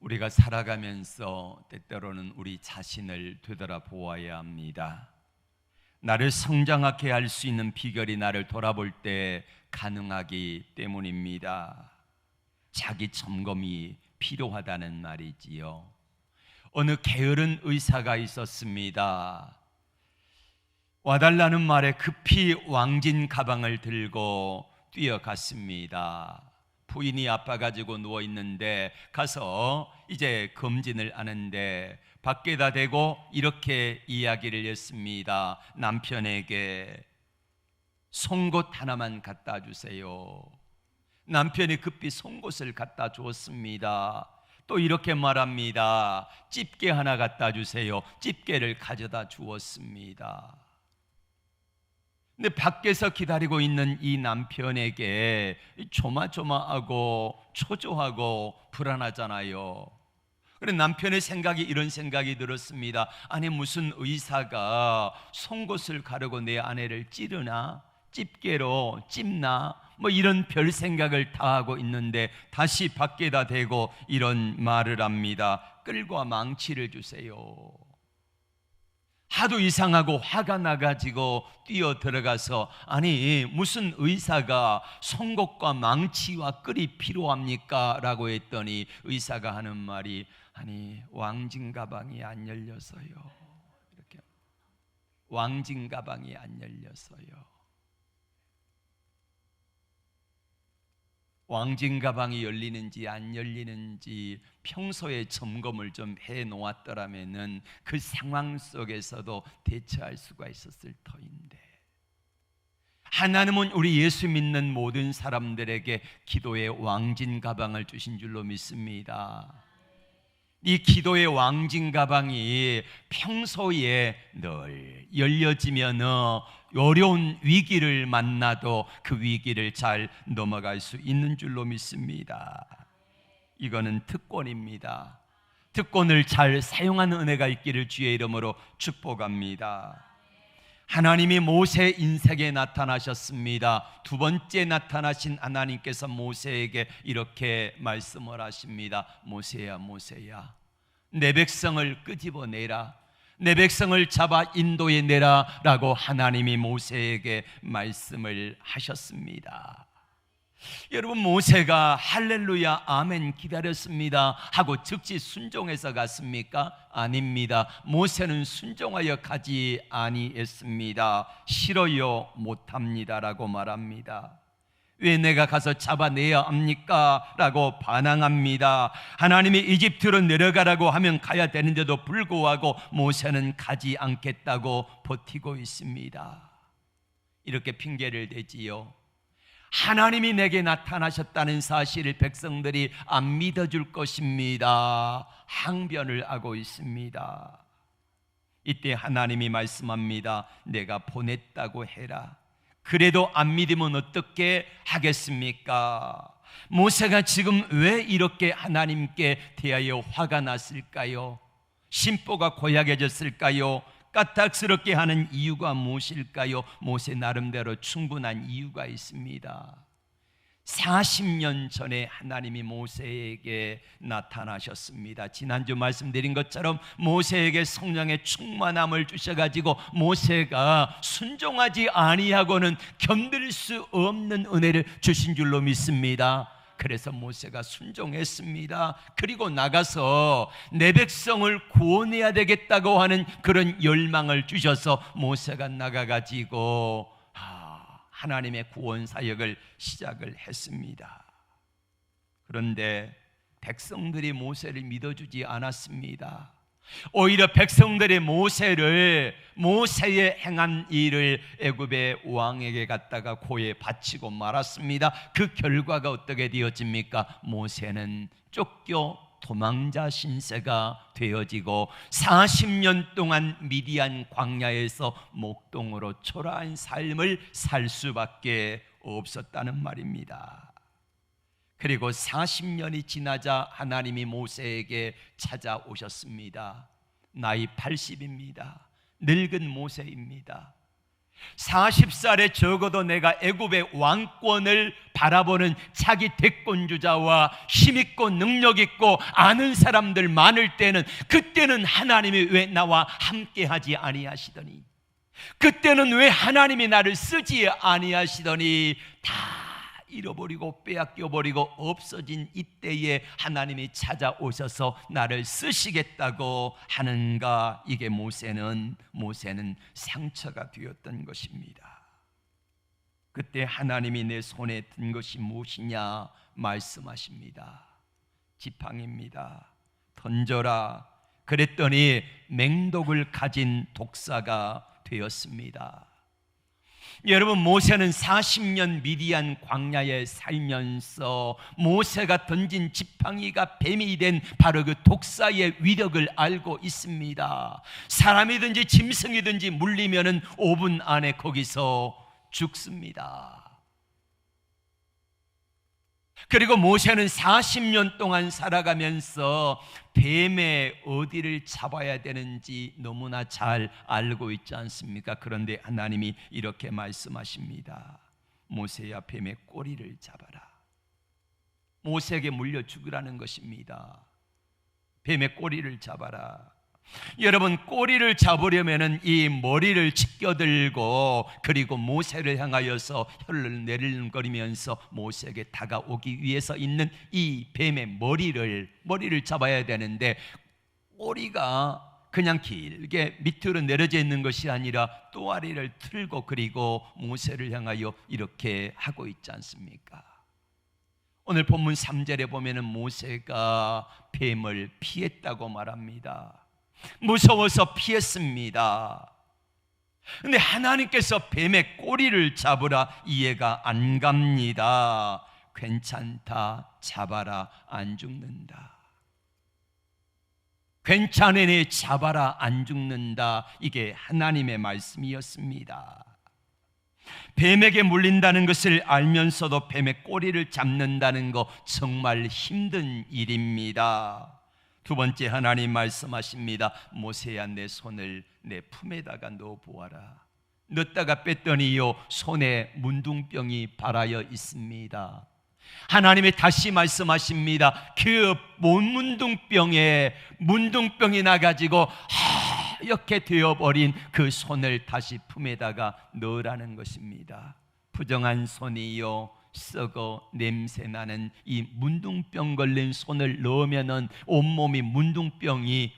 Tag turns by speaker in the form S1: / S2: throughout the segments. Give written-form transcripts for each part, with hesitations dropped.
S1: 우리가 살아가면서 때때로는 우리 자신을 되돌아보아야 합니다. 나를 성장하게 할 수 있는 비결이 나를 돌아볼 때 가능하기 때문입니다. 자기 점검이 필요하다는 말이지요. 어느 게으른 의사가 있었습니다. 와달라는 말에 급히 왕진 가방을 들고 뛰어갔습니다. 부인이 아파가지고 누워있는데 가서 이제 검진을 하는데 밖에다 대고 이렇게 이야기를 했습니다. 남편에게 송곳 하나만 갖다 주세요. 남편이 급히 송곳을 갖다 주었습니다. 또 이렇게 말합니다. 집게 하나 갖다 주세요. 집게를 가져다 주었습니다. 근데 밖에서 기다리고 있는 이 남편에게 조마조마하고 초조하고 불안하잖아요. 그래 남편의 생각이 이런 생각이 들었습니다. 아니 무슨 의사가 송곳을 가르고 내 아내를 찌르나? 집게로 찝나? 뭐 이런 별 생각을 다 하고 있는데 다시 밖에다 대고 이런 말을 합니다. 끌과 망치를 주세요. 하도 이상하고 화가 나가지고 뛰어 들어가서 아니 무슨 의사가 송곳과 망치와 끌이 필요합니까? 라고 했더니 의사가 하는 말이 아니 왕진 가방이 안 열려서요. 이렇게 왕진 가방이 안 열려서요. 왕진 가방이 열리는지 안 열리는지 평소에 점검을 좀 해놓았더라면 그 상황 속에서도 대처할 수가 있었을 터인데 하나님은 우리 예수 믿는 모든 사람들에게 기도의 왕진 가방을 주신 줄로 믿습니다. 이 기도의 왕진 가방이 평소에 늘 열려지면 어려운 위기를 만나도 그 위기를 잘 넘어갈 수 있는 줄로 믿습니다. 이거는 특권입니다. 특권을 잘 사용하는 은혜가 있기를 주의 이름으로 축복합니다. 하나님이 모세 인생에 나타나셨습니다. 두 번째 나타나신 하나님께서 모세에게 이렇게 말씀을 하십니다. 모세야 모세야 내 백성을 끄집어내라. 내 백성을 잡아 인도해 내라 라고 하나님이 모세에게 말씀을 하셨습니다. 여러분 모세가 할렐루야 아멘 기다렸습니다 하고 즉시 순종해서 갔습니까? 아닙니다. 모세는 순종하여 가지 아니했습니다. 싫어요 못합니다 라고 말합니다. 왜 내가 가서 잡아내야 합니까? 라고 반항합니다. 하나님이 이집트로 내려가라고 하면 가야 되는데도 불구하고 모세는 가지 않겠다고 버티고 있습니다. 이렇게 핑계를 대지요. 하나님이 내게 나타나셨다는 사실을 백성들이 안 믿어줄 것입니다. 항변을 하고 있습니다. 이때 하나님이 말씀합니다. 내가 보냈다고 해라. 그래도 안 믿으면 어떻게 하겠습니까? 모세가 지금 왜 이렇게 하나님께 대하여 화가 났을까요? 심보가 고약해졌을까요? 까딱스럽게 하는 이유가 무엇일까요? 모세 나름대로 충분한 이유가 있습니다. 40년 전에 하나님이 모세에게 나타나셨습니다. 지난주 말씀드린 것처럼 모세에게 성령의 충만함을 주셔가지고 모세가 순종하지 아니하고는 견딜 수 없는 은혜를 주신 줄로 믿습니다. 그래서 모세가 순종했습니다. 그리고 나가서 내 백성을 구원해야 되겠다고 하는 그런 열망을 주셔서 모세가 나가가지고 하나님의 구원 사역을 시작을 했습니다. 그런데 백성들이 모세를 믿어주지 않았습니다. 오히려 백성들이 모세의 행한 일을 애굽의 왕에게 갖다가 고에 바치고 말았습니다. 그 결과가 어떻게 되어집니까? 모세는 쫓겨 도망자 신세가 되어지고 40년 동안 미디안 광야에서 목동으로 초라한 삶을 살 수밖에 없었다는 말입니다. 그리고 40년이 지나자 하나님이 모세에게 찾아오셨습니다. 나이 80입니다. 늙은 모세입니다. 40살에 적어도 내가 애굽의 왕권을 바라보는 차기 대권주자와 힘있고 능력있고 아는 사람들 많을 때는, 그때는 하나님이 왜 나와 함께하지 아니하시더니, 그때는 왜 하나님이 나를 쓰지 아니하시더니, 다 잃어버리고 빼앗겨버리고 없어진 이때에 하나님이 찾아오셔서 나를 쓰시겠다고 하는가? 이게 모세는 상처가 되었던 것입니다. 그때 하나님이 내 손에 든 것이 무엇이냐 말씀하십니다. 지팡이입니다. 던져라. 그랬더니 맹독을 가진 독사가 되었습니다. 여러분, 모세는 40년 미디안 광야에 살면서 모세가 던진 지팡이가 뱀이 된 바로 그 독사의 위력을 알고 있습니다. 사람이든지 짐승이든지 물리면은 5분 안에 거기서 죽습니다. 그리고 모세는 40년 동안 살아가면서 뱀의 어디를 잡아야 되는지 너무나 잘 알고 있지 않습니까? 그런데 하나님이 이렇게 말씀하십니다. 모세야, 뱀의 꼬리를 잡아라. 모세에게 물려 죽으라는 것입니다. 뱀의 꼬리를 잡아라. 여러분, 꼬리를 잡으려면은 이 머리를 찢겨들고, 그리고 모세를 향하여서 혀를 내리는거리면서 모세에게 다가오기 위해서 있는 이 뱀의 머리를 잡아야 되는데, 꼬리가 그냥 길게 밑으로 내려져 있는 것이 아니라 또아리를 틀고, 그리고 모세를 향하여 이렇게 하고 있지 않습니까? 오늘 본문 3절에 보면은 모세가 뱀을 피했다고 말합니다. 무서워서 피했습니다. 근데 하나님께서 뱀의 꼬리를 잡으라, 이해가 안 갑니다. 괜찮다, 잡아라, 안 죽는다. 괜찮으니 잡아라, 안 죽는다. 이게 하나님의 말씀이었습니다. 뱀에게 물린다는 것을 알면서도 뱀의 꼬리를 잡는다는 거 정말 힘든 일입니다. 두 번째, 하나님 말씀하십니다. 모세야, 내 손을 내 품에다가 넣어 보아라. 넣었다가 뺐더니요, 손에 문둥병이 발하여 있습니다. 하나님이 다시 말씀하십니다. 그 문둥병이 나가지고 하얗게 되어버린 그 손을 다시 품에다가 넣으라는 것입니다. 부정한 손이요, 썩어 냄새나는 이 문둥병 걸린 손을 넣으면은 온몸이 문둥병이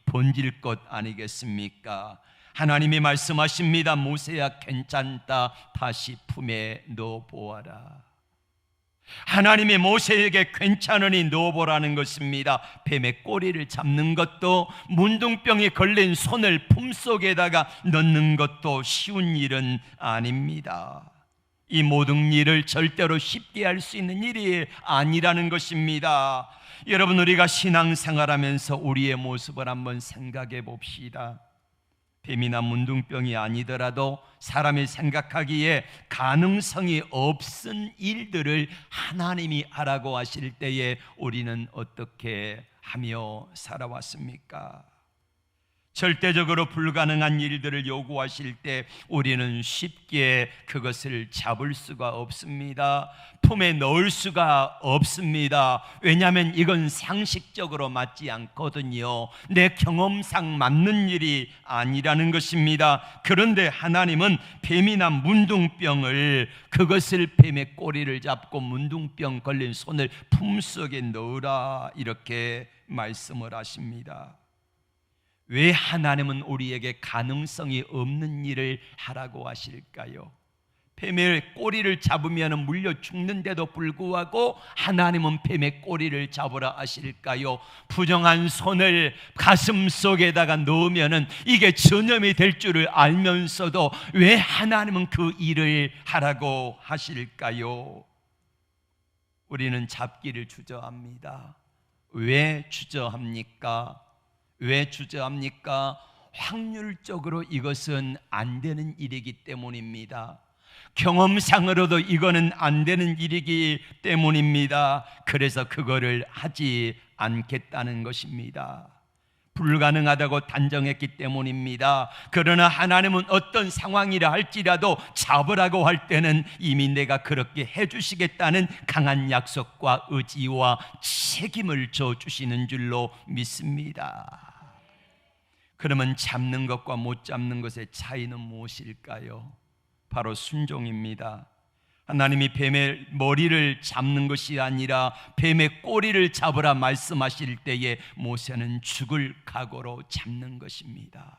S1: 번질 것 아니겠습니까? 하나님이 말씀하십니다. 모세야, 괜찮다, 다시 품에 넣어 보아라. 하나님이 모세에게 괜찮으니 넣어보라는 것입니다. 뱀의 꼬리를 잡는 것도, 문둥병이 걸린 손을 품속에다가 넣는 것도 쉬운 일은 아닙니다. 이 모든 일을 절대로 쉽게 할 수 있는 일이 아니라는 것입니다. 여러분, 우리가 신앙생활하면서 우리의 모습을 한번 생각해 봅시다. 뱀이나 문둥병이 아니더라도 사람이 생각하기에 가능성이 없은 일들을 하나님이 하라고 하실 때에 우리는 어떻게 하며 살아왔습니까? 절대적으로 불가능한 일들을 요구하실 때 우리는 쉽게 그것을 잡을 수가 없습니다. 품에 넣을 수가 없습니다. 왜냐하면 이건 상식적으로 맞지 않거든요. 내 경험상 맞는 일이 아니라는 것입니다. 그런데 하나님은 뱀이나 문둥병을, 그것을 뱀의 꼬리를 잡고 문둥병 걸린 손을 품속에 넣으라, 이렇게 말씀을 하십니다. 왜 하나님은 우리에게 가능성이 없는 일을 하라고 하실까요? 뱀의 꼬리를 잡으면 물려 죽는데도 불구하고 하나님은 뱀의 꼬리를 잡으라 하실까요? 부정한 손을 가슴 속에다가 넣으면 이게 전염이 될 줄을 알면서도 왜 하나님은 그 일을 하라고 하실까요? 우리는 잡기를 주저합니다. 왜 주저합니까? 왜 주저합니까? 확률적으로 이것은 안 되는 일이기 때문입니다. 경험상으로도 이거는 안 되는 일이기 때문입니다. 그래서 그거를 하지 않겠다는 것입니다. 불가능하다고 단정했기 때문입니다. 그러나 하나님은 어떤 상황이라 할지라도 잡으라고 할 때는 이미 내가 그렇게 해주시겠다는 강한 약속과 의지와 책임을 져주시는 줄로 믿습니다. 그러면 잡는 것과 못 잡는 것의 차이는 무엇일까요? 바로 순종입니다. 하나님이 뱀의 머리를 잡는 것이 아니라 뱀의 꼬리를 잡으라 말씀하실 때에 모세는 죽을 각오로 잡는 것입니다.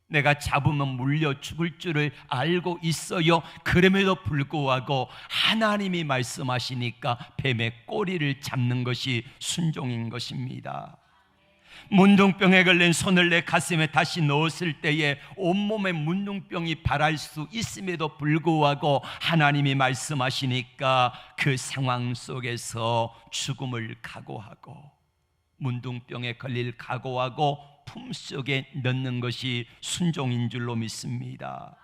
S1: 내가 잡으면 물려 죽을 줄을 알고 있어요. 그럼에도 불구하고 하나님이 말씀하시니까 뱀의 꼬리를 잡는 것이 순종인 것입니다. 문둥병에 걸린 손을 내 가슴에 다시 넣었을 때에 온몸에 문둥병이 발할 수 있음에도 불구하고 하나님이 말씀하시니까 그 상황 속에서 죽음을 각오하고 문둥병에 걸릴 각오하고 품속에 넣는 것이 순종인 줄로 믿습니다.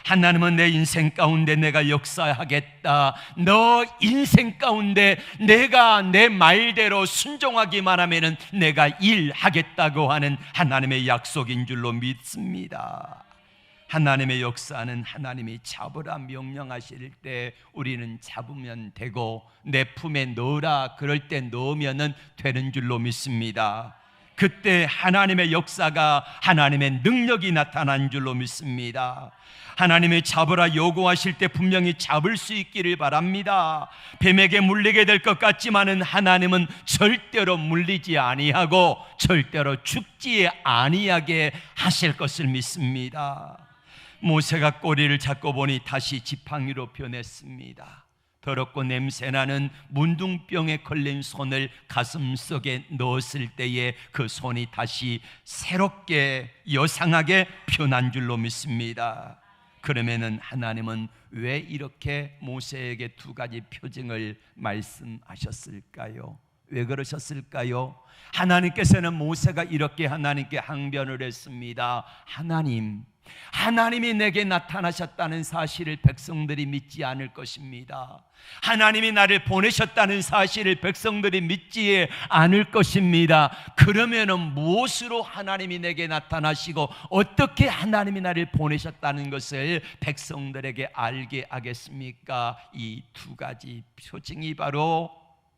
S1: 하나님은 내 인생 가운데 내가 역사하겠다, 너 인생 가운데 내가 내 말대로 순종하기만 하면 내가 일하겠다고 하는 하나님의 약속인 줄로 믿습니다. 하나님의 역사는 하나님이 잡으라 명령하실 때 우리는 잡으면 되고 내 품에 넣으라 그럴 때 넣으면 되는 줄로 믿습니다. 그때 하나님의 역사가, 하나님의 능력이 나타난 줄로 믿습니다. 하나님이 잡으라 요구하실 때 분명히 잡을 수 있기를 바랍니다. 뱀에게 물리게 될 것 같지만은 하나님은 절대로 물리지 아니하고 절대로 죽지 아니하게 하실 것을 믿습니다. 모세가 꼬리를 잡고 보니 다시 지팡이로 변했습니다. 더럽고 냄새나는 문둥병에 걸린 손을 가슴속에 넣었을 때에 그 손이 다시 새롭게 여상하게 변한 줄로 믿습니다. 그러면은 하나님은 왜 이렇게 모세에게 두 가지 표징을 말씀하셨을까요? 왜 그러셨을까요? 하나님께서는 모세가 이렇게 하나님께 항변을 했습니다. 하나님이 내게 나타나셨다는 사실을 백성들이 믿지 않을 것입니다. 하나님이 나를 보내셨다는 사실을 백성들이 믿지 않을 것입니다. 그러면은 무엇으로 하나님이 내게 나타나시고 어떻게 하나님이 나를 보내셨다는 것을 백성들에게 알게 하겠습니까? 이 두 가지 표징이 바로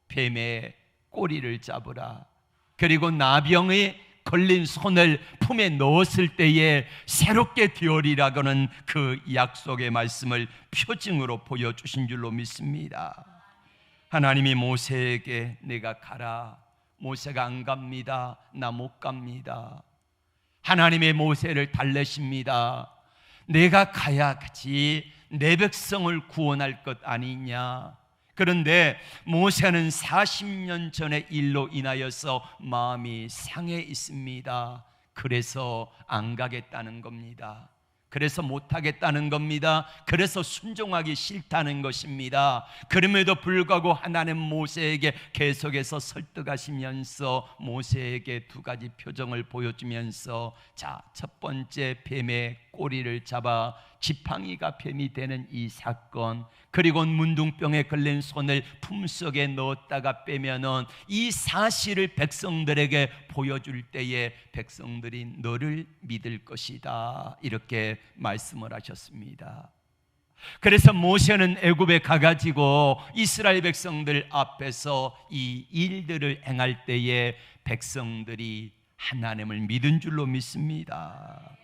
S1: 뱀의 꼬리를 잡으라, 그리고 나병에 걸린 손을 품에 넣었을 때에 새롭게 되어리라고는 그 약속의 말씀을 표징으로 보여주신 줄로 믿습니다. 하나님이 모세에게 내가 가라, 모세가 안 갑니다. 나 못 갑니다. 하나님의 모세를 달래십니다. 내가 가야지 내 백성을 구원할 것 아니냐. 그런데 모세는 40년 전의 일로 인하여서 마음이 상해 있습니다. 그래서 안 가겠다는 겁니다. 그래서 못하겠다는 겁니다. 그래서 순종하기 싫다는 것입니다. 그럼에도 불구하고 하나님 모세에게 계속해서 설득하시면서 모세에게 두 가지 표정을 보여주면서 자, 첫 번째 뱀의 꼬리를 잡아 지팡이가 뱀이 되는 이 사건, 그리고 문둥병에 걸린 손을 품속에 넣었다가 빼면은 이 사실을 백성들에게 보여줄 때에 백성들이 너를 믿을 것이다, 이렇게 말씀을 하셨습니다. 그래서 모세는 애굽에 가가지고 이스라엘 백성들 앞에서 이 일들을 행할 때에 백성들이 하나님을 믿은 줄로 믿습니다.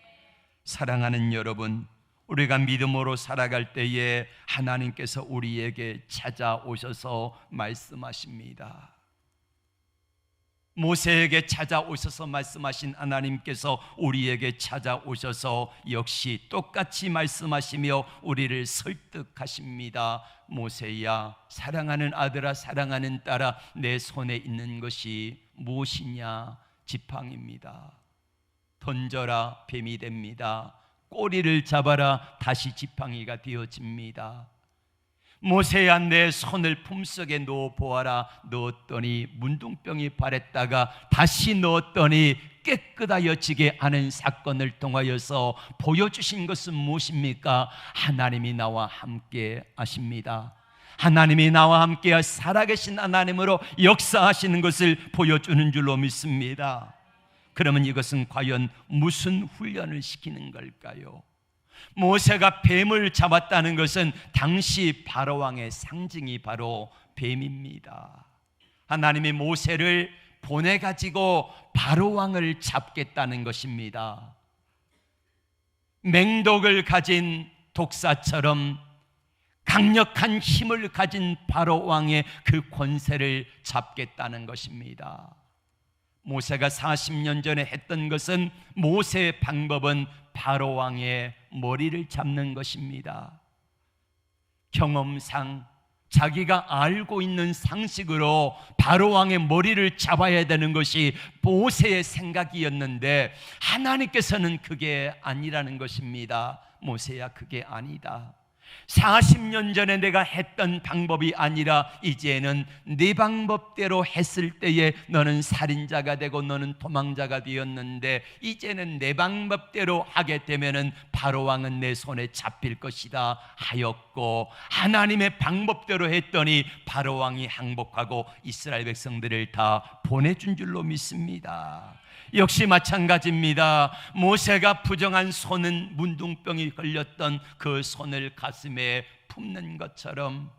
S1: 사랑하는 여러분, 우리가 믿음으로 살아갈 때에 하나님께서 우리에게 찾아오셔서 말씀하십니다. 모세에게 찾아오셔서 말씀하신 하나님께서 우리에게 찾아오셔서 역시 똑같이 말씀하시며 우리를 설득하십니다. 모세야, 사랑하는 아들아, 사랑하는 딸아, 내 손에 있는 것이 무엇이냐? 지팡이입니다. 던져라, 뱀이 됩니다. 꼬리를 잡아라, 다시 지팡이가 되어집니다. 모세야, 내 손을 품속에 넣어 보아라. 넣었더니 문둥병이 발했다가 다시 넣었더니 깨끗하여지게 하는 사건을 통하여서 보여주신 것은 무엇입니까? 하나님이 나와 함께 하십니다. 하나님이 나와 함께 살아계신 하나님으로 역사하시는 것을 보여주는 줄로 믿습니다. 그러면 이것은 과연 무슨 훈련을 시키는 걸까요? 모세가 뱀을 잡았다는 것은 당시 바로왕의 상징이 바로 뱀입니다. 하나님이 모세를 보내가지고 바로왕을 잡겠다는 것입니다. 맹독을 가진 독사처럼 강력한 힘을 가진 바로왕의 그 권세를 잡겠다는 것입니다. 모세가 40년 전에 했던 것은, 모세의 방법은 바로왕의 머리를 잡는 것입니다. 경험상 자기가 알고 있는 상식으로 바로왕의 머리를 잡아야 되는 것이 모세의 생각이었는데, 하나님께서는 그게 아니라는 것입니다. 모세야, 그게 아니다. 40년 전에 내가 했던 방법이 아니라 이제는 네 방법대로 했을 때에 너는 살인자가 되고 너는 도망자가 되었는데, 이제는 내 방법대로 하게 되면은 바로왕은 내 손에 잡힐 것이다 하였고, 하나님의 방법대로 했더니 바로왕이 항복하고 이스라엘 백성들을 다 보내준 줄로 믿습니다. 역시 마찬가지입니다. 모세가 부정한 손은 문둥병이 걸렸던 그 손을 가슴에 품는 것처럼,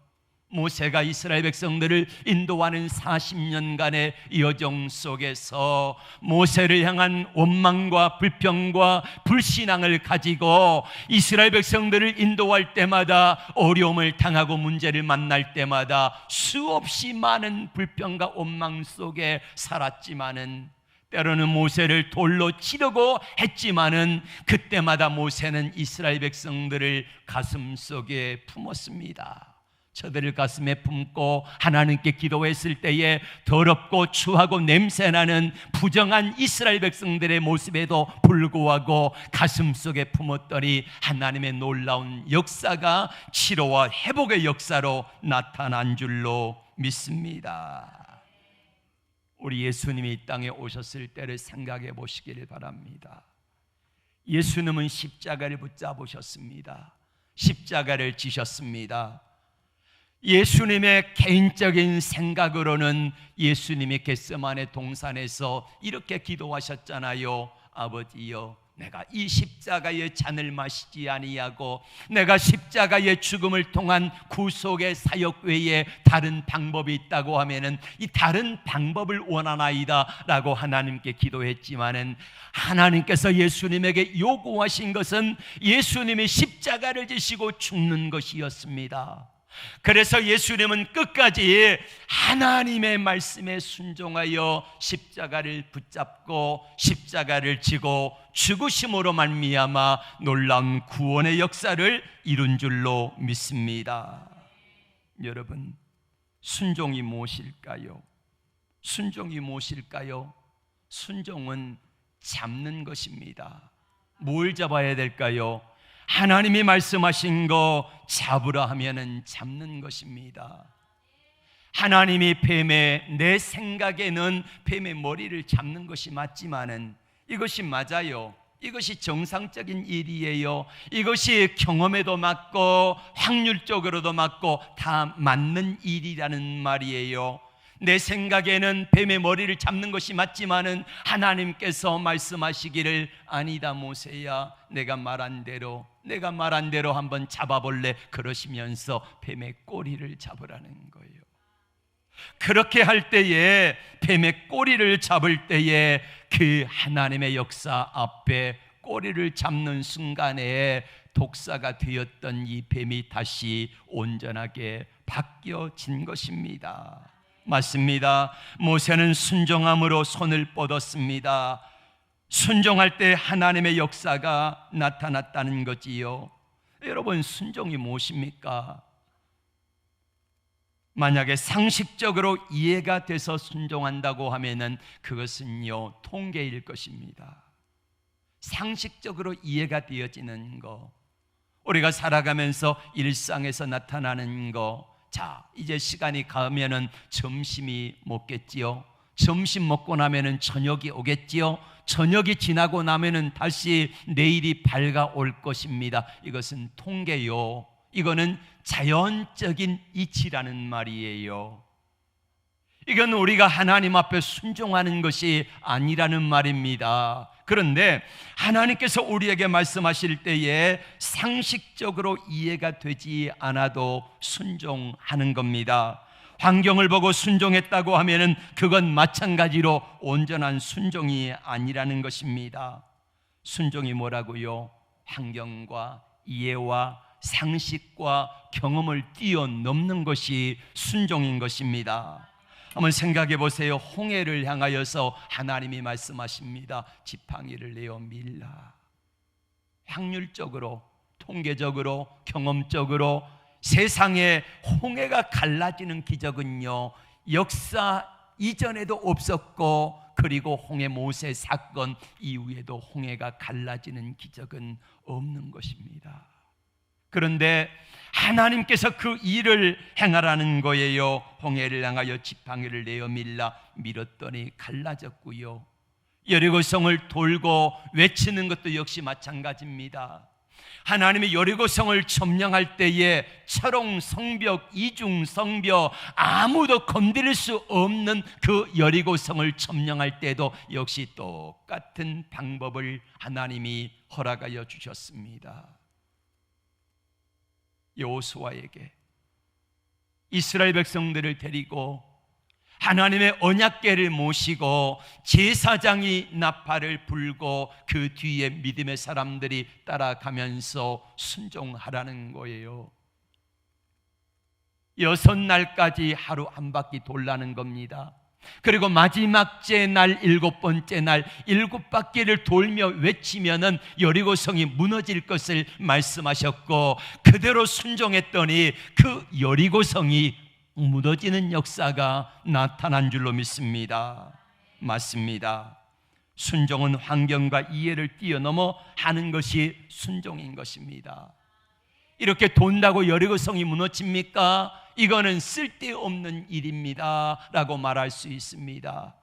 S1: 모세가 이스라엘 백성들을 인도하는 40년간의 여정 속에서 모세를 향한 원망과 불평과 불신앙을 가지고 이스라엘 백성들을 인도할 때마다, 어려움을 당하고 문제를 만날 때마다 수없이 많은 불평과 원망 속에 살았지만은, 때로는 모세를 돌로 치려고 했지만은, 그때마다 모세는 이스라엘 백성들을 가슴속에 품었습니다. 저들을 가슴에 품고 하나님께 기도했을 때에 더럽고 추하고 냄새나는 부정한 이스라엘 백성들의 모습에도 불구하고 가슴속에 품었더니 하나님의 놀라운 역사가 치료와 회복의 역사로 나타난 줄로 믿습니다. 우리 예수님이 이 땅에 오셨을 때를 생각해 보시기를 바랍니다. 예수님은 십자가를 붙잡으셨습니다. 십자가를 지셨습니다. 예수님의 개인적인 생각으로는 예수님이 겟세마네 동산에서 이렇게 기도하셨잖아요. 아버지여, 내가 이 십자가의 잔을 마시지 아니하고 내가 십자가의 죽음을 통한 구속의 사역 외에 다른 방법이 있다고 하면은 이 다른 방법을 원하나이다 라고 하나님께 기도했지만은, 하나님께서 예수님에게 요구하신 것은 예수님이 십자가를 지시고 죽는 것이었습니다. 그래서 예수님은 끝까지 하나님의 말씀에 순종하여 십자가를 붙잡고 십자가를 지고 죽으심으로 말미암아 놀라운 구원의 역사를 이룬 줄로 믿습니다. 여러분, 순종이 무엇일까요? 순종이 무엇일까요? 순종은 잡는 것입니다. 뭘 잡아야 될까요? 하나님이 말씀하신 거 잡으라 하면은 잡는 것입니다. 하나님이 내 생각에는 뱀의 머리를 잡는 것이 맞지만은, 이것이 맞아요. 이것이 정상적인 일이에요. 이것이 경험에도 맞고 확률적으로도 맞고 다 맞는 일이라는 말이에요. 내 생각에는 뱀의 머리를 잡는 것이 맞지만은 하나님께서 말씀하시기를, 아니다 모세야, 내가 말한 대로 한번 잡아볼래, 그러시면서 뱀의 꼬리를 잡으라는 거예요. 그렇게 할 때에, 뱀의 꼬리를 잡을 때에 그 하나님의 역사 앞에 꼬리를 잡는 순간에 독사가 되었던 이 뱀이 다시 온전하게 바뀌어진 것입니다. 맞습니다. 모세는 순종함으로 손을 뻗었습니다. 순종할 때 하나님의 역사가 나타났다는 거지요. 여러분, 순종이 무엇입니까? 만약에 상식적으로 이해가 돼서 순종한다고 하면은 그것은요, 통계일 것입니다. 상식적으로 이해가 되어지는 거, 우리가 살아가면서 일상에서 나타나는 거, 자, 이제 시간이 가면은 점심이 먹겠지요. 점심 먹고 나면은 저녁이 오겠지요. 저녁이 지나고 나면은 다시 내일이 밝아올 것입니다. 이것은 통계요. 이거는 자연적인 이치라는 말이에요. 이건 우리가 하나님 앞에 순종하는 것이 아니라는 말입니다. 그런데 하나님께서 우리에게 말씀하실 때에 상식적으로 이해가 되지 않아도 순종하는 겁니다. 환경을 보고 순종했다고 하면은 그건 마찬가지로 온전한 순종이 아니라는 것입니다. 순종이 뭐라고요? 환경과 이해와 상식과 경험을 뛰어넘는 것이 순종인 것입니다. 한번 생각해 보세요. 홍해를 향하여서 하나님이 말씀하십니다. 지팡이를 내어 밀라. 확률적으로, 통계적으로, 경험적으로 세상에 홍해가 갈라지는 기적은요, 역사 이전에도 없었고, 그리고 홍해 모세 사건 이후에도 홍해가 갈라지는 기적은 없는 것입니다. 그런데 하나님께서 그 일을 행하라는 거예요. 홍해를 향하여 지팡이를 내어 밀었더니 갈라졌고요. 여리고성을 돌고 외치는 것도 역시 마찬가지입니다. 하나님이 여리고성을 점령할 때에 철옹 성벽, 이중 성벽, 아무도 건드릴 수 없는 그 여리고성을 점령할 때도 역시 똑같은 방법을 하나님이 허락하여 주셨습니다. 여호수아에게 이스라엘 백성들을 데리고 하나님의 언약궤를 모시고 제사장이 나팔을 불고 그 뒤에 믿음의 사람들이 따라가면서 순종하라는 거예요. 6날까지 하루 한 바퀴 돌라는 겁니다. 그리고 마지막째 날 7번째 날 7바퀴를 돌며 외치면은 여리고성이 무너질 것을 말씀하셨고, 그대로 순종했더니 그 여리고성이 무너지는 역사가 나타난 줄로 믿습니다. 맞습니다. 순종은 환경과 이해를 뛰어넘어 하는 것이 순종인 것입니다. 이렇게 돈다고 여리고성이 무너집니까? 이거는 쓸데없는 일입니다 라고 말할 수 있습니다.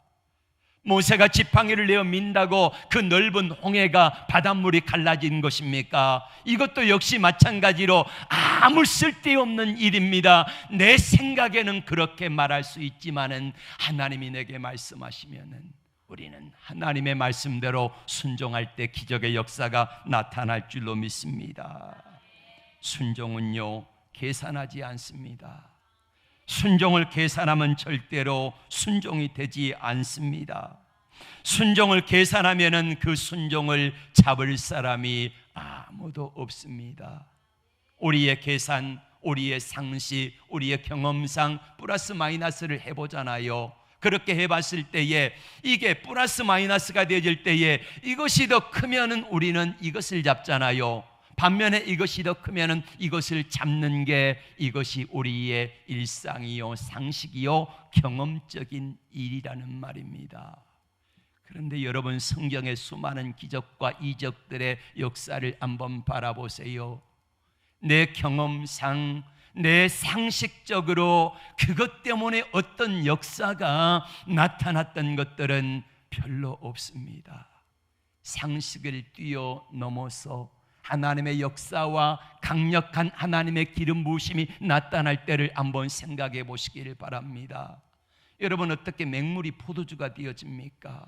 S1: 모세가 지팡이를 내어 민다고 그 넓은 홍해가 바닷물이 갈라진 것입니까? 이것도 역시 마찬가지로 아무 쓸데없는 일입니다. 내 생각에는 그렇게 말할 수 있지만은 하나님이 내게 말씀하시면은 우리는 하나님의 말씀대로 순종할 때 기적의 역사가 나타날 줄로 믿습니다. 순종은요, 계산하지 않습니다. 순종을 계산하면 절대로 순종이 되지 않습니다. 순종을 계산하면은 그 순종을 잡을 사람이 아무도 없습니다. 우리의 계산, 우리의 상식, 우리의 경험상 플러스 마이너스를 해보잖아요. 그렇게 해봤을 때에 이게 플러스 마이너스가 되어질 때에 이것이 더 크면은 우리는 이것을 잡잖아요. 반면에 이것이 더 크면은 이것을 잡는 게 이것이 우리의 일상이요, 상식이요, 경험적인 일이라는 말입니다. 그런데 여러분, 성경의 수많은 기적과 이적들의 역사를 한번 바라보세요. 내 경험상, 내 상식적으로 그것 때문에 어떤 역사가 나타났던 것들은 별로 없습니다. 상식을 뛰어넘어서 하나님의 역사와 강력한 하나님의 기름 부으심이 나타날 때를 한번 생각해 보시길 바랍니다. 여러분, 어떻게 맹물이 포도주가 되어집니까?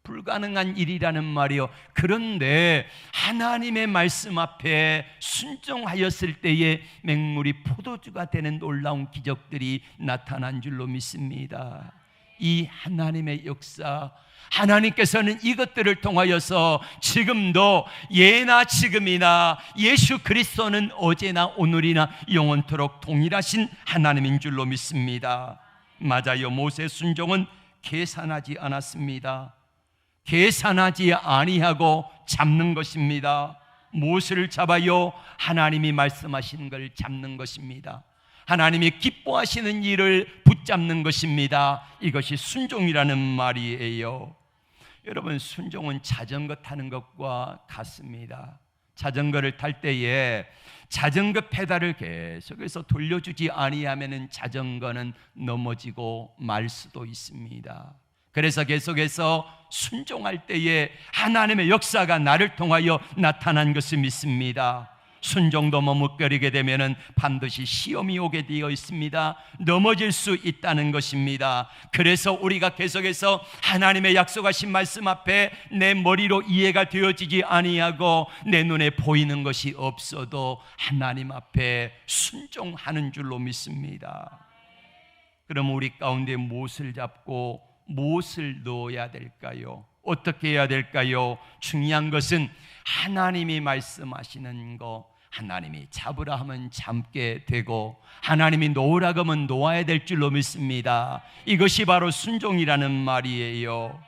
S1: 불가능한 일이라는 말이요. 그런데 하나님의 말씀 앞에 순종하였을 때에 맹물이 포도주가 되는 놀라운 기적들이 나타난 줄로 믿습니다. 이 하나님의 역사, 하나님께서는 이것들을 통하여서 지금도 예나 지금이나 예수 그리스도는 어제나 오늘이나 영원토록 동일하신 하나님인 줄로 믿습니다. 맞아요. 모세 순종은 계산하지 않았습니다. 계산하지 아니하고 잡는 것입니다. 무엇을 잡아요? 하나님이 말씀하시는 걸 잡는 것입니다. 하나님이 기뻐하시는 일을 붙잡는 것입니다. 이것이 순종이라는 말이에요. 여러분, 순종은 자전거 타는 것과 같습니다. 자전거를 탈 때에 자전거 페달을 계속해서 돌려주지 아니하면 자전거는 넘어지고 말 수도 있습니다. 그래서 계속해서 순종할 때에 하나님의 역사가 나를 통하여 나타난 것을 믿습니다. 순종도 머뭇거리게 되면은 반드시 시험이 오게 되어 있습니다. 넘어질 수 있다는 것입니다. 그래서 우리가 계속해서 하나님의 약속하신 말씀 앞에 내 머리로 이해가 되어지지 아니하고 내 눈에 보이는 것이 없어도 하나님 앞에 순종하는 줄로 믿습니다. 그럼 우리 가운데 무엇을 잡고 무엇을 넣어야 될까요? 어떻게 해야 될까요? 중요한 것은 하나님이 말씀하시는 거, 하나님이 잡으라 하면 잡게 되고 하나님이 놓으라 하면 놓아야 될 줄로 믿습니다. 이것이 바로 순종이라는 말이에요.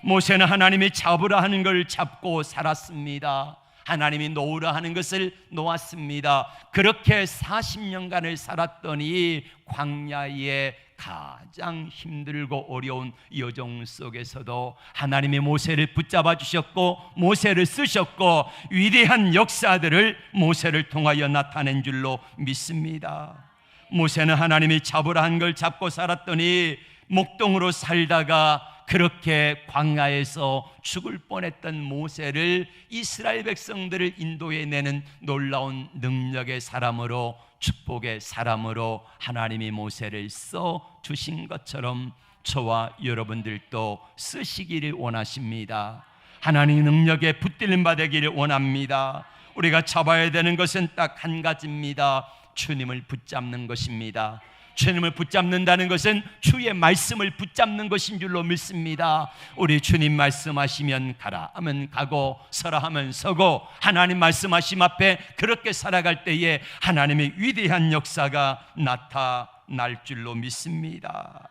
S1: 모세는 하나님이 잡으라 하는 걸 잡고 살았습니다. 하나님이 놓으라 하는 것을 놓았습니다. 그렇게 40년간을 살았더니 광야에 가장 힘들고 어려운 여정 속에서도 하나님이 모세를 붙잡아 주셨고 모세를 쓰셨고 위대한 역사들을 모세를 통하여 나타낸 줄로 믿습니다. 모세는 하나님이 잡으라 한 걸 잡고 살았더니 목동으로 살다가 그렇게 광야에서 죽을 뻔했던 모세를 이스라엘 백성들을 인도해내는 놀라운 능력의 사람으로, 축복의 사람으로 하나님이 모세를 써주신 것처럼 저와 여러분들도 쓰시기를 원하십니다. 하나님 능력에 붙들림 받기를 원합니다. 우리가 잡아야 되는 것은 딱 한 가지입니다. 주님을 붙잡는 것입니다. 주님을 붙잡는다는 것은 주의 말씀을 붙잡는 것인 줄로 믿습니다. 우리 주님 말씀하시면 가라 하면 가고 서라 하면 서고 하나님 말씀하심 앞에 그렇게 살아갈 때에 하나님의 위대한 역사가 나타날 줄로 믿습니다.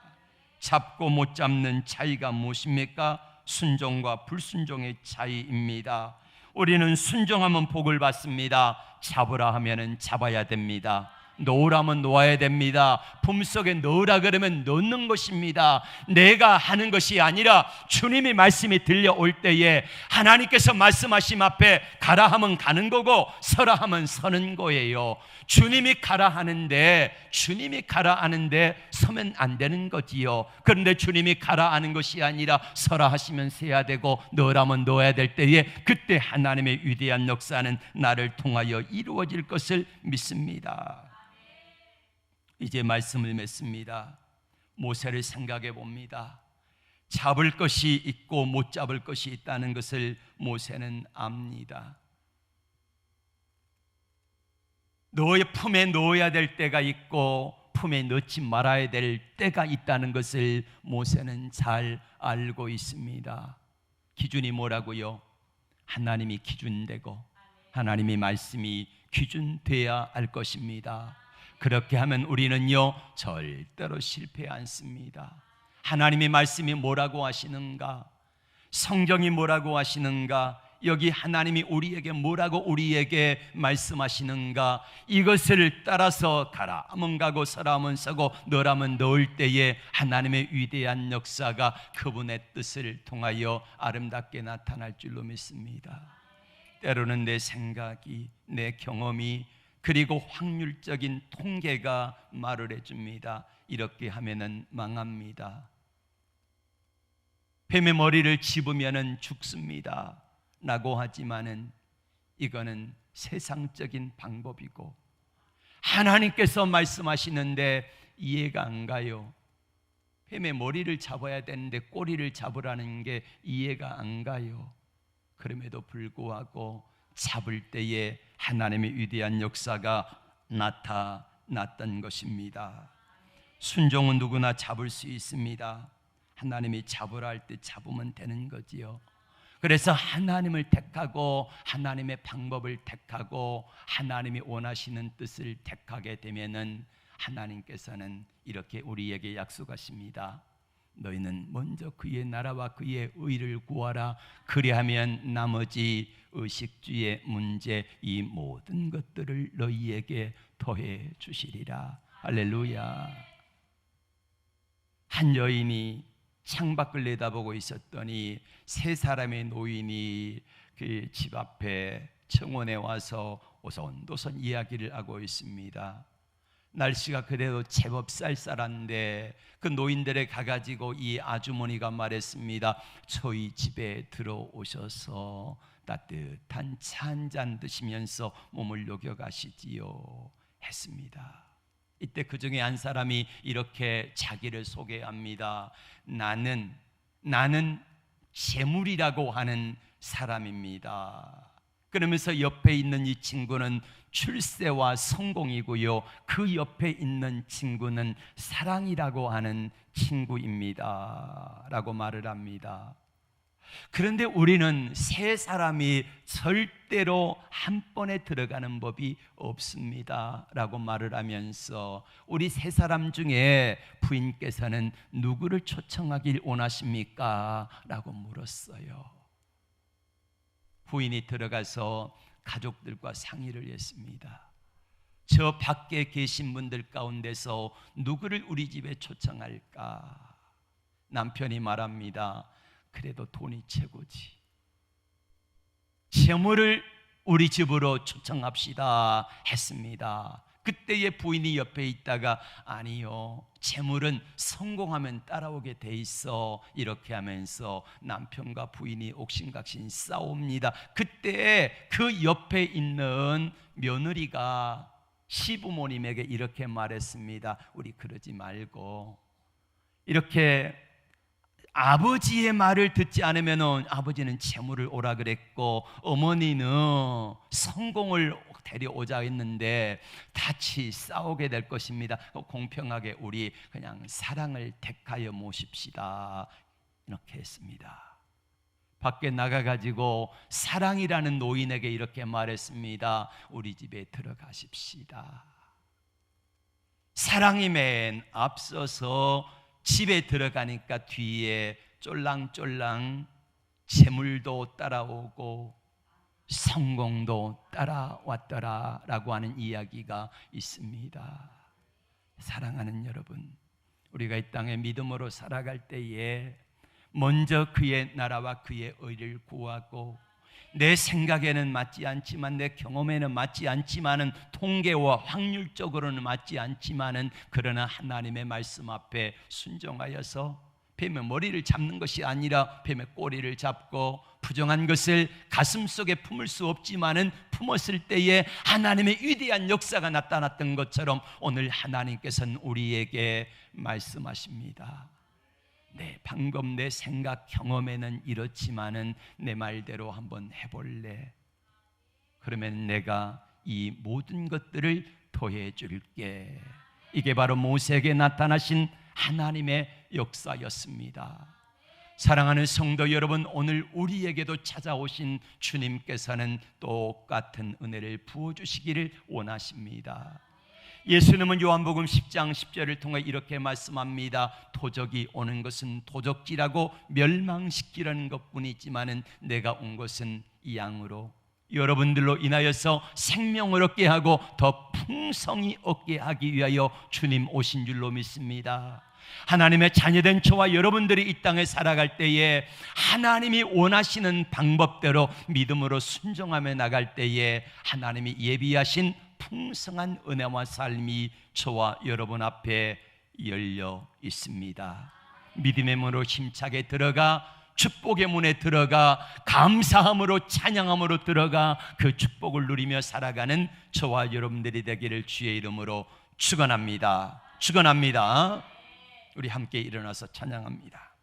S1: 잡고 못 잡는 차이가 무엇입니까? 순종과 불순종의 차이입니다. 우리는 순종하면 복을 받습니다. 잡으라 하면 잡아야 됩니다. 놓으라면 놓아야 됩니다. 품속에 넣으라 그러면 넣는 것입니다. 내가 하는 것이 아니라 주님이 말씀이 들려올 때에 하나님께서 말씀하심 앞에 가라 하면 가는 거고 서라 하면 서는 거예요. 주님이 가라 하는데 서면 안 되는 거지요. 그런데 주님이 가라 하는 것이 아니라 서라 하시면 서야 되고 넣으라면 넣어야 될 때에 그때 하나님의 위대한 역사는 나를 통하여 이루어질 것을 믿습니다. 이제 말씀을 맺습니다. 모세를 생각해 봅니다. 잡을 것이 있고 못 잡을 것이 있다는 것을 모세는 압니다. 너의 품에 넣어야 될 때가 있고 품에 넣지 말아야 될 때가 있다는 것을 모세는 잘 알고 있습니다. 기준이 뭐라고요? 하나님이 기준되고 하나님의 말씀이 기준돼야 할 것입니다. 그렇게 하면 우리는요 절대로 실패하지 않습니다. 하나님의 말씀이 뭐라고 하시는가? 성경이 뭐라고 하시는가? 여기 하나님이 우리에게 뭐라고 우리에게 말씀하시는가? 이것을 따라서 가라 하면 가고 서라 하면 서고 넣으라면 넣을 때에 하나님의 위대한 역사가 그분의 뜻을 통하여 아름답게 나타날 줄로 믿습니다. 때로는 내 생각이, 내 경험이 그리고 확률적인 통계가 말을 해줍니다. 이렇게 하면은 망합니다. 뱀의 머리를 집으면은 죽습니다 라고 하지만은 이거는 세상적인 방법이고 하나님께서 말씀하시는데 이해가 안 가요. 뱀의 머리를 잡아야 되는데 꼬리를 잡으라는 게 이해가 안 가요. 그럼에도 불구하고 잡을 때에 하나님의 위대한 역사가 나타났던 것입니다. 순종은 누구나 잡을 수 있습니다. 하나님이 잡으라 할 때 잡으면 되는 거지요. 그래서 하나님을 택하고 하나님의 방법을 택하고 하나님이 원하시는 뜻을 택하게 되면은 하나님께서는 이렇게 우리에게 약속하십니다. 너희는 먼저 그의 나라와 그의 의를 구하라. 그리하면 나머지 의식주의 문제 이 모든 것들을 너희에게 더해 주시리라. 할렐루야. 한 여인이 창밖을 내다보고 있었더니 세 사람의 노인이 그 집 앞에 청원에 와서 오손도손 이야기를 하고 있습니다. 날씨가 그래도 제법 쌀쌀한데 그 노인들에 가가지고 이 아주머니가 말했습니다. 저희 집에 들어오셔서 따뜻한 차 한 잔 드시면서 몸을 녹여가시지요 했습니다. 이때 그 중에 한 사람이 이렇게 자기를 소개합니다. 나는 재물이라고 하는 사람입니다. 그러면서 옆에 있는 이 친구는 출세와 성공이고요, 그 옆에 있는 친구는 사랑이라고 하는 친구입니다 라고 말을 합니다. 그런데 우리는 세 사람이 절대로 한 번에 들어가는 법이 없습니다 라고 말을 하면서, 우리 세 사람 중에 부인께서는 누구를 초청하길 원하십니까? 라고 물었어요. 부인이 들어가서 가족들과 상의를 했습니다. 저 밖에 계신 분들 가운데서 누구를 우리 집에 초청할까? 남편이 말합니다. 그래도 돈이 최고지. 재물을 우리 집으로 초청합시다 했습니다. 그때의 부인이 옆에 있다가 아니요, 재물은 성공하면 따라오게 돼 있어 이렇게 하면서 남편과 부인이 옥신각신 싸웁니다. 그때 그 옆에 있는 며느리가 시부모님에게 이렇게 말했습니다. 우리 그러지 말고, 이렇게 아버지의 말을 듣지 않으면 아버지는 재물을 오라 그랬고 어머니는 성공을 데려오자 했는데 같이 싸우게 될 것입니다. 공평하게 우리 그냥 사랑을 택하여 모십시다 이렇게 했습니다. 밖에 나가가지고 사랑이라는 노인에게 이렇게 말했습니다. 우리 집에 들어가십시다. 사랑이 맨 앞서서 집에 들어가니까 뒤에 쫄랑쫄랑 재물도 따라오고 성공도 따라왔더라라고 하는 이야기가 있습니다. 사랑하는 여러분, 우리가 이 땅에 믿음으로 살아갈 때에 먼저 그의 나라와 그의 의를 구하고, 내 생각에는 맞지 않지만, 내 경험에는 맞지 않지만은, 통계와 확률적으로는 맞지 않지만은, 그러나 하나님의 말씀 앞에 순종하여서 뱀의 머리를 잡는 것이 아니라 뱀의 꼬리를 잡고, 부정한 것을 가슴속에 품을 수 없지만은 품었을 때에 하나님의 위대한 역사가 나타났던 것처럼 오늘 하나님께서는 우리에게 말씀하십니다. 네, 방금 내 생각 경험에는 이렇지만은 내 말대로 한번 해볼래? 그러면 내가 이 모든 것들을 더해 줄게. 이게 바로 모세에게 나타나신 하나님의 역사였습니다. 사랑하는 성도 여러분, 오늘 우리에게도 찾아오신 주님께서는 똑같은 은혜를 부어주시기를 원하십니다. 예수님은 요한복음 10장 10절을 통해 이렇게 말씀합니다. 도적이 오는 것은 도적질하고 멸망시키려는 것뿐이지만은 내가 온 것은 이 양으로, 여러분들로 인하여서 생명을 얻게 하고 더 풍성히 얻게 하기 위하여 주님 오신 줄로 믿습니다. 하나님의 자녀된 저와 여러분들이 이 땅에 살아갈 때에 하나님이 원하시는 방법대로 믿음으로 순종하며 나갈 때에 하나님이 예비하신 풍성한 은혜와 삶이 저와 여러분 앞에 열려 있습니다. 믿음의 문으로 힘차게 들어가 축복의 문에 들어가 감사함으로 찬양함으로 들어가 그 축복을 누리며 살아가는 저와 여러분들이 되기를 주의 이름으로 축원합니다. 축원합니다. 우리 함께 일어나서 찬양합니다.